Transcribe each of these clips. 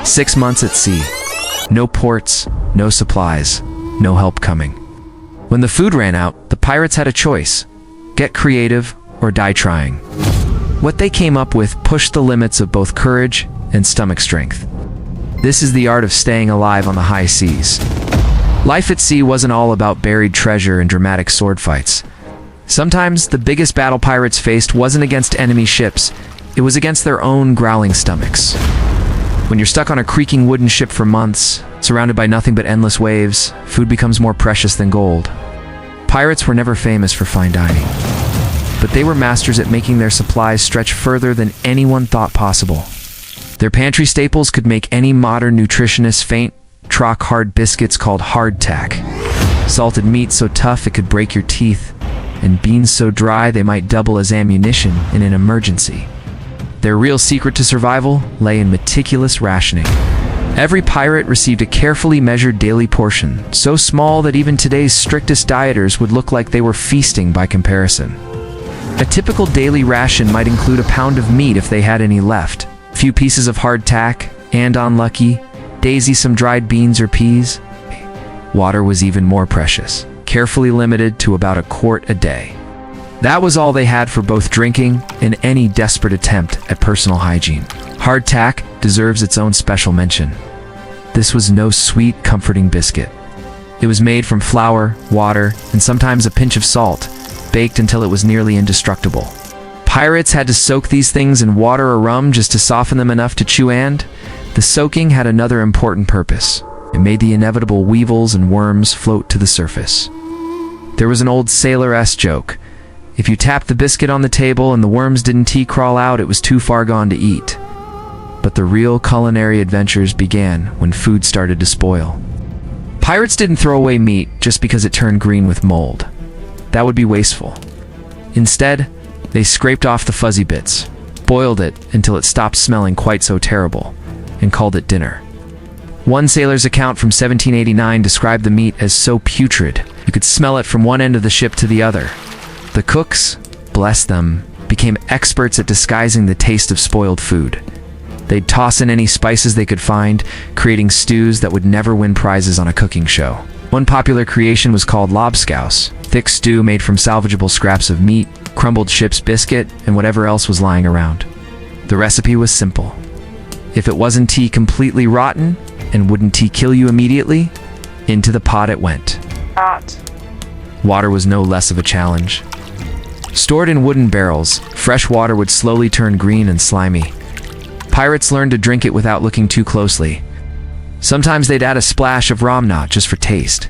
6 months at sea. No ports, no supplies, no help coming. When the food ran out, the pirates had a choice: get creative or die trying. What they came up with pushed the limits of both courage and stomach strength. This is the art of staying alive on the high seas. Life at sea wasn't all about buried treasure and dramatic sword fights. Sometimes the biggest battle pirates faced wasn't against enemy ships, it was against their own growling stomachs. When you're stuck on a creaking wooden ship for months, surrounded by nothing but endless waves, food becomes more precious than gold. Pirates were never famous for fine dining, but they were masters at making their supplies stretch further than anyone thought possible. Their pantry staples could make any modern nutritionist faint: hard biscuits called hardtack, salted meat so tough it could break your teeth, and beans so dry they might double as ammunition in an emergency. Their real secret to survival lay in meticulous rationing. Every pirate received a carefully measured daily portion, so small that even today's strictest dieters would look like they were feasting by comparison. A typical daily ration might include a pound of meat if they had any left, a few pieces of hardtack, and on lucky days some dried beans or peas. Water was even more precious, carefully limited to about a quart a day. That was all they had for both drinking and any desperate attempt at personal hygiene. Hardtack deserves its own special mention. This was no sweet, comforting biscuit. It was made from flour, water, and sometimes a pinch of salt, baked until it was nearly indestructible. Pirates had to soak these things in water or rum just to soften them enough to chew, and the soaking had another important purpose. It made the inevitable weevils and worms float to the surface. There was an old sailor-esque joke: if you tapped the biscuit on the table and the worms didn't crawl out, it was too far gone to eat. But the real culinary adventures began when food started to spoil. Pirates didn't throw away meat just because it turned green with mold. That would be wasteful. Instead, they scraped off the fuzzy bits, boiled it until it stopped smelling quite so terrible, and called it dinner. One sailor's account from 1789 described the meat as so putrid, you could smell it from one end of the ship to the other. The cooks, bless them, became experts at disguising the taste of spoiled food. They'd toss in any spices they could find, creating stews that would never win prizes on a cooking show. One popular creation was called lobscouse, thick stew made from salvageable scraps of meat, crumbled ship's biscuit, and whatever else was lying around. The recipe was simple. If it wasn't completely rotten, and wouldn't kill you immediately, into the pot it went. Water was no less of a challenge. Stored in wooden barrels, fresh water would slowly turn green and slimy. Pirates learned to drink it without looking too closely. Sometimes they'd add a splash of ramna just for taste,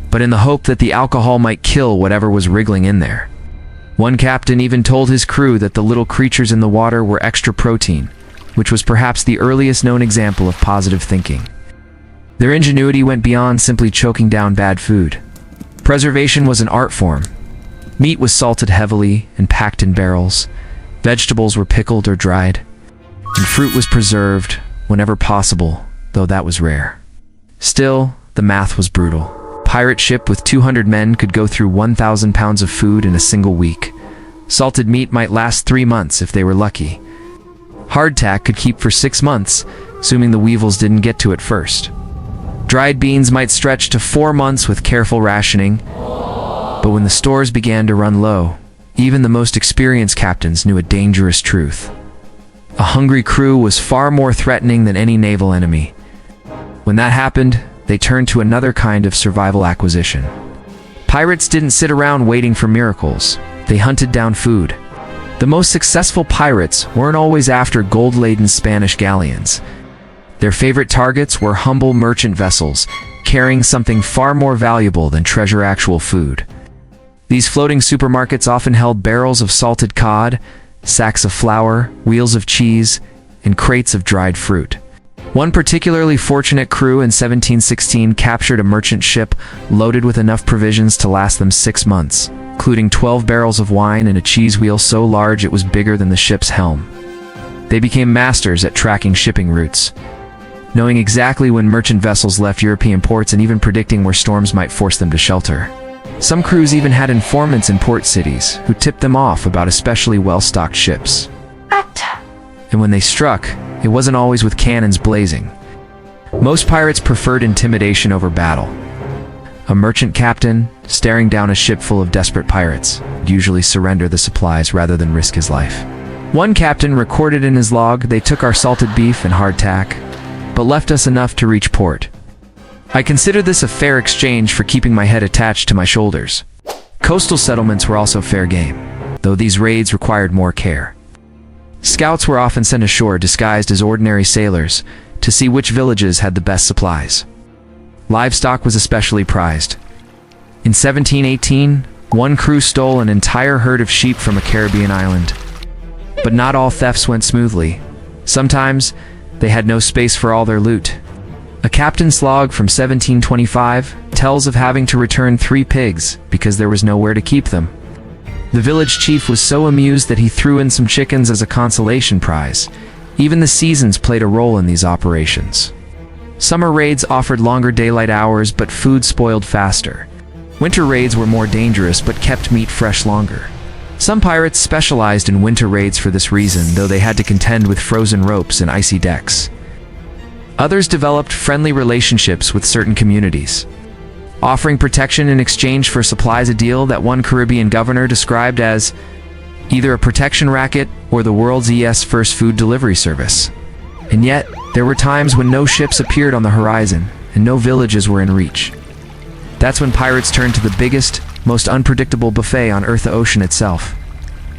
but in the hope that the alcohol might kill whatever was wriggling in there. One captain even told his crew that the little creatures in the water were extra protein, which was perhaps the earliest known example of positive thinking. Their ingenuity went beyond simply choking down bad food. Preservation was an art form. Meat was salted heavily and packed in barrels. Vegetables were pickled or dried. And fruit was preserved whenever possible, though that was rare. Still, the math was brutal. A pirate ship with 200 men could go through 1,000 pounds of food in a single week. Salted meat might last 3 months if they were lucky. Hardtack could keep for 6 months, assuming the weevils didn't get to it first. Dried beans might stretch to 4 months with careful rationing. But when the stores began to run low, even the most experienced captains knew a dangerous truth. A hungry crew was far more threatening than any naval enemy. When that happened, they turned to another kind of survival acquisition. Pirates didn't sit around waiting for miracles. They hunted down food. The most successful pirates weren't always after gold-laden Spanish galleons. Their favorite targets were humble merchant vessels, carrying something far more valuable than actual food. These floating supermarkets often held barrels of salted cod, sacks of flour, wheels of cheese, and crates of dried fruit. One particularly fortunate crew in 1716 captured a merchant ship loaded with enough provisions to last them 6 months, including 12 barrels of wine and a cheese wheel so large it was bigger than the ship's helm. They became masters at tracking shipping routes, knowing exactly when merchant vessels left European ports and even predicting where storms might force them to shelter. Some crews even had informants in port cities who tipped them off about especially well-stocked ships. And when they struck, it wasn't always with cannons blazing. Most pirates preferred intimidation over battle. A merchant captain, staring down a ship full of desperate pirates, would usually surrender the supplies rather than risk his life. One captain recorded in his log, "They took our salted beef and hardtack, but left us enough to reach port. I considered this a fair exchange for keeping my head attached to my shoulders." Coastal settlements were also fair game, though these raids required more care. Scouts were often sent ashore disguised as ordinary sailors to see which villages had the best supplies. Livestock was especially prized. In 1718, one crew stole an entire herd of sheep from a Caribbean island. But not all thefts went smoothly. Sometimes, they had no space for all their loot. A captain's log from 1725 tells of having to return 3 pigs because there was nowhere to keep them. The village chief was so amused that he threw in some chickens as a consolation prize. Even the seasons played a role in these operations. Summer raids offered longer daylight hours, but food spoiled faster. Winter raids were more dangerous, but kept meat fresh longer. Some pirates specialized in winter raids for this reason, though they had to contend with frozen ropes and icy decks. Others developed friendly relationships with certain communities, offering protection in exchange for supplies, a deal that one Caribbean governor described as either a protection racket or the world's first food delivery service. And yet, there were times when no ships appeared on the horizon and no villages were in reach. That's when pirates turned to the biggest, most unpredictable buffet on Earth, the ocean itself.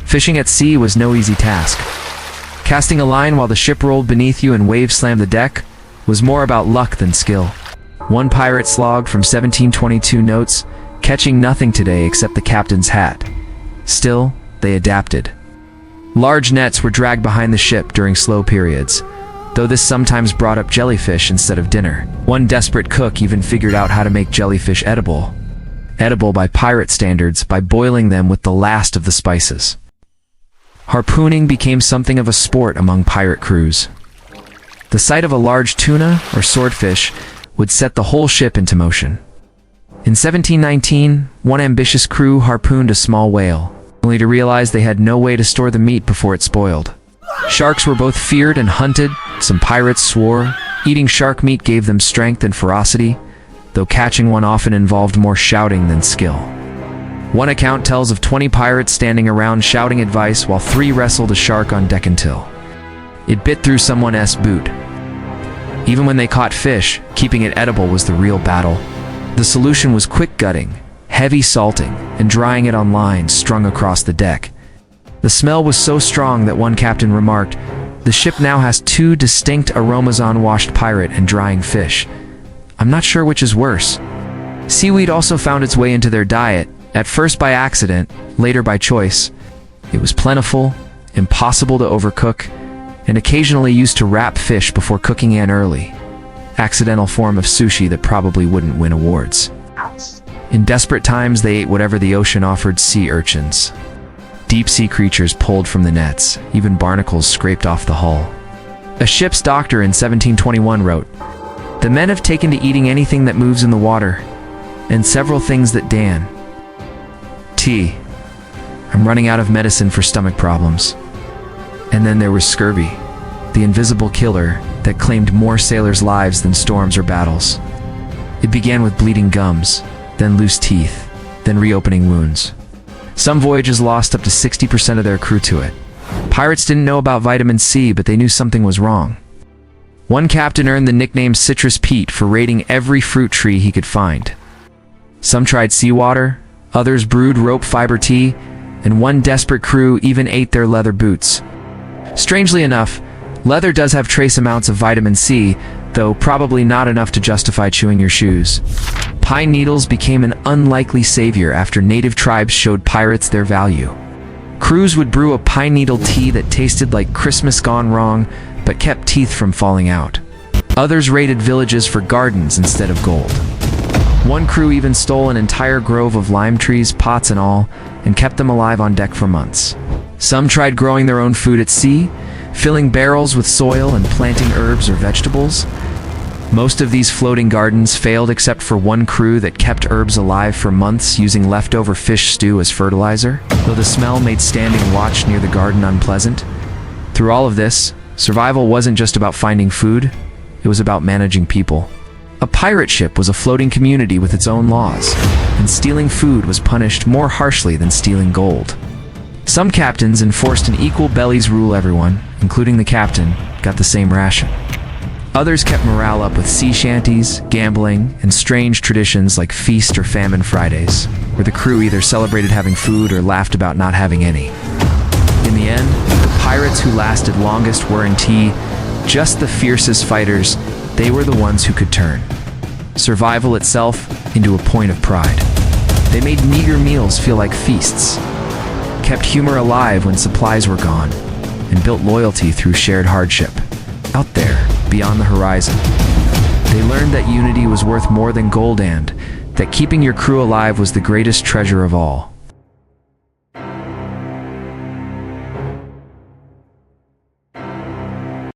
Fishing at sea was no easy task. Casting a line while the ship rolled beneath you and waves slammed the deck was more about luck than skill. One pirate's log from 1722 notes, "Catching nothing today except the captain's hat." Still, they adapted. Large nets were dragged behind the ship during slow periods, though this sometimes brought up jellyfish instead of dinner. One desperate cook even figured out how to make jellyfish edible. Edible by pirate standards, by boiling them with the last of the spices. Harpooning became something of a sport among pirate crews. The sight of a large tuna or swordfish would set the whole ship into motion. In 1719, one ambitious crew harpooned a small whale, only to realize they had no way to store the meat before it spoiled. Sharks were both feared and hunted. Some pirates swore eating shark meat gave them strength and ferocity, though catching one often involved more shouting than skill. One account tells of 20 pirates standing around shouting advice while 3 wrestled a shark on deck until it bit through someone's boot. Even when they caught fish, keeping it edible was the real battle. The solution was quick gutting, heavy salting, and drying it on lines strung across the deck. The smell was so strong that one captain remarked, "The ship now has 2 distinct aromas on washed pirate and drying fish. I'm not sure which is worse." Seaweed also found its way into their diet, at first by accident, later by choice. It was plentiful, impossible to overcook, and occasionally used to wrap fish before cooking an early, accidental form of sushi that probably wouldn't win awards. In desperate times, they ate whatever the ocean offered: sea urchins, deep-sea creatures pulled from the nets, even barnacles scraped off the hull. A ship's doctor in 1721 wrote, "The men have taken to eating anything that moves in the water, and several things that dan. Tea. I'm running out of medicine for stomach problems." And then there was scurvy, the invisible killer that claimed more sailors' lives than storms or battles. It began with bleeding gums, then loose teeth, then reopening wounds. Some voyages lost up to 60% of their crew to it. Pirates didn't know about vitamin C, but they knew something was wrong. One captain earned the nickname Citrus Pete for raiding every fruit tree he could find. Some tried seawater, others brewed rope fiber tea, and one desperate crew even ate their leather boots. Strangely enough, leather does have trace amounts of vitamin C, though probably not enough to justify chewing your shoes. Pine needles became an unlikely savior after native tribes showed pirates their value. Crews would brew a pine needle tea that tasted like Christmas gone wrong, but kept teeth from falling out. Others raided villages for gardens instead of gold. One crew even stole an entire grove of lime trees, pots and all, and kept them alive on deck for months. Some tried growing their own food at sea, filling barrels with soil and planting herbs or vegetables. Most of these floating gardens failed except for one crew that kept herbs alive for months using leftover fish stew as fertilizer, though the smell made standing watch near the garden unpleasant. Through all of this, Survival wasn't just about finding food, it was about managing people. A pirate ship was a floating community with its own laws, and stealing food was punished more harshly than stealing gold. Some captains enforced an equal bellies rule. Everyone, including the captain, got the same ration. Others kept morale up with sea shanties, gambling, and strange traditions like Feast or Famine Fridays, where the crew either celebrated having food or laughed about not having any. In the end, the pirates who lasted longest weren't just the fiercest fighters. They were the ones who could turn survival itself into a point of pride. They made meager meals feel like feasts, kept humor alive when supplies were gone, and built loyalty through shared hardship. Out there, beyond the horizon, they learned that unity was worth more than gold and that keeping your crew alive was the greatest treasure of all.